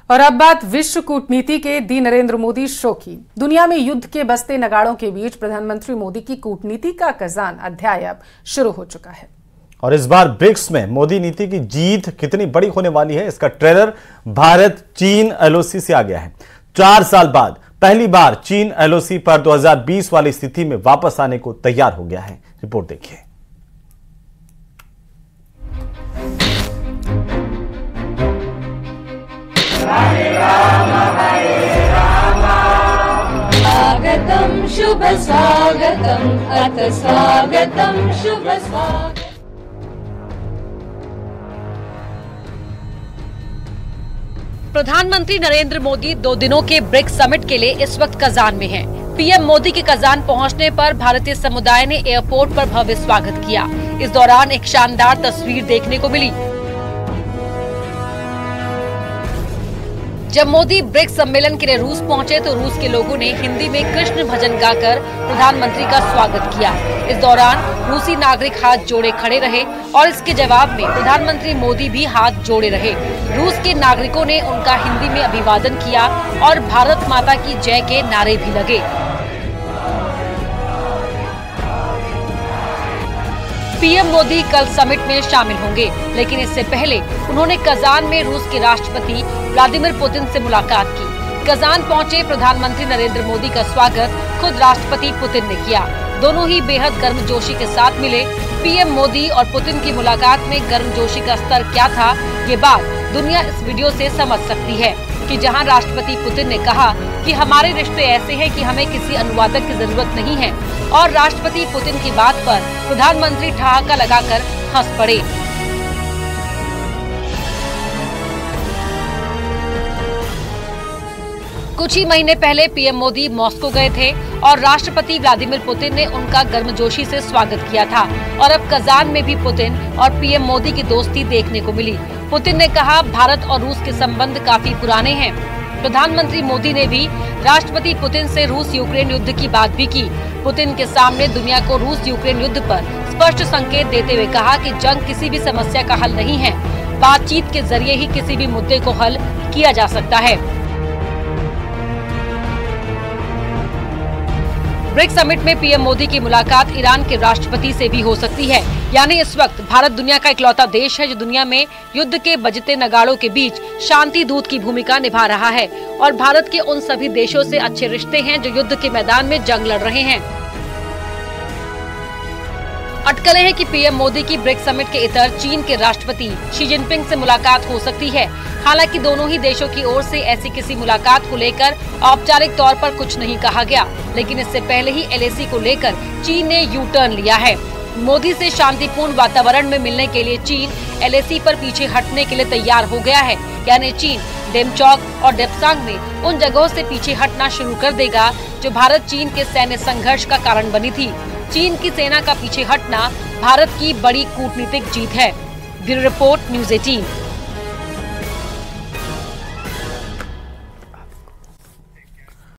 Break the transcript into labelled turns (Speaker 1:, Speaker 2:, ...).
Speaker 1: और अब बात विश्व कूटनीति के दी नरेंद्र मोदी शो की। दुनिया में युद्ध के बजते नगाड़ों के बीच प्रधानमंत्री मोदी की कूटनीति का खजान अध्याय अब शुरू हो चुका है।
Speaker 2: और इस बार ब्रिक्स में मोदी नीति की जीत कितनी बड़ी होने वाली है, इसका ट्रेलर भारत चीन एलओसी से आ गया है। 4 साल बाद पहली बार चीन एलओसी पर 2020 वाली स्थिति में वापस आने को तैयार हो गया है। रिपोर्ट देखिए।
Speaker 3: स्वागतम शुभ स्वागतम अथ स्वागतम शुभ स्वागतम।
Speaker 4: प्रधानमंत्री नरेंद्र मोदी 2 दिनों के ब्रिक्स समिट के लिए इस वक्त कजान में हैं। पीएम मोदी के कजान पहुंचने पर भारतीय समुदाय ने एयरपोर्ट पर भव्य स्वागत किया। इस दौरान एक शानदार तस्वीर देखने को मिली। जब मोदी ब्रिक्स सम्मेलन के लिए रूस पहुंचे तो रूस के लोगों ने हिंदी में कृष्ण भजन गाकर प्रधानमंत्री का स्वागत किया। इस दौरान रूसी नागरिक हाथ जोड़े खड़े रहे और इसके जवाब में प्रधानमंत्री मोदी भी हाथ जोड़े रहे। रूस के नागरिकों ने उनका हिंदी में अभिवादन किया और भारत माता की जय के नारे भी लगे। पीएम मोदी कल समिट में शामिल होंगे, लेकिन इससे पहले उन्होंने कजान में रूस के राष्ट्रपति व्लादिमीर पुतिन से मुलाकात की। कजान पहुंचे प्रधानमंत्री नरेंद्र मोदी का स्वागत खुद राष्ट्रपति पुतिन ने किया। दोनों ही बेहद गर्मजोशी के साथ मिले। पीएम मोदी और पुतिन की मुलाकात में गर्मजोशी का स्तर क्या था, ये बात दुनिया इस वीडियो से समझ सकती है कि जहां राष्ट्रपति पुतिन ने कहा कि हमारे रिश्ते ऐसे हैं कि हमें किसी अनुवादक की जरूरत नहीं है, और राष्ट्रपति पुतिन की बात पर प्रधानमंत्री ठहाका लगाकर हंस पड़े। कुछ ही महीने पहले पीएम मोदी मॉस्को गए थे और राष्ट्रपति व्लादिमीर पुतिन ने उनका गर्मजोशी से स्वागत किया था। और अब कजान में भी पुतिन और पीएम मोदी की दोस्ती देखने को मिली। पुतिन ने कहा भारत और रूस के संबंध काफी पुराने हैं। प्रधानमंत्री मोदी ने भी राष्ट्रपति पुतिन से रूस यूक्रेन युद्ध की बात भी की। पुतिन के सामने दुनिया को रूस यूक्रेन युद्ध पर स्पष्ट संकेत देते हुए कहा कि जंग किसी भी समस्या का हल नहीं है, बातचीत के जरिए ही किसी भी मुद्दे को हल किया जा सकता है। ब्रिक्स समिट में पीएम मोदी की मुलाकात ईरान के राष्ट्रपति से भी हो सकती है। यानी इस वक्त भारत दुनिया का इकलौता देश है जो दुनिया में युद्ध के बजते नगाड़ों के बीच शांति दूत की भूमिका निभा रहा है, और भारत के उन सभी देशों से अच्छे रिश्ते हैं जो युद्ध के मैदान में जंग लड़ रहे हैं। अटकलें हैं कि पीएम मोदी की ब्रिक्स समिट के इतर चीन के राष्ट्रपति शी जिनपिंग से मुलाकात हो सकती है। हालांकि दोनों ही देशों की ओर से ऐसी किसी मुलाकात को लेकर औपचारिक तौर पर कुछ नहीं कहा गया, लेकिन इससे पहले ही एलएसी को लेकर चीन ने यू टर्न लिया है। मोदी से शांतिपूर्ण वातावरण में मिलने के लिए चीन एलएसी पर पीछे हटने के लिए तैयार हो गया है। यानी चीन डेमचौक और डेप्सांग में उन जगहों से पीछे हटना शुरू कर देगा जो भारत चीन के सैन्य संघर्ष का कारण बनी थी। चीन की सेना का पीछे हटना भारत की बड़ी कूटनीतिक जीत है। Bureau report, news 18।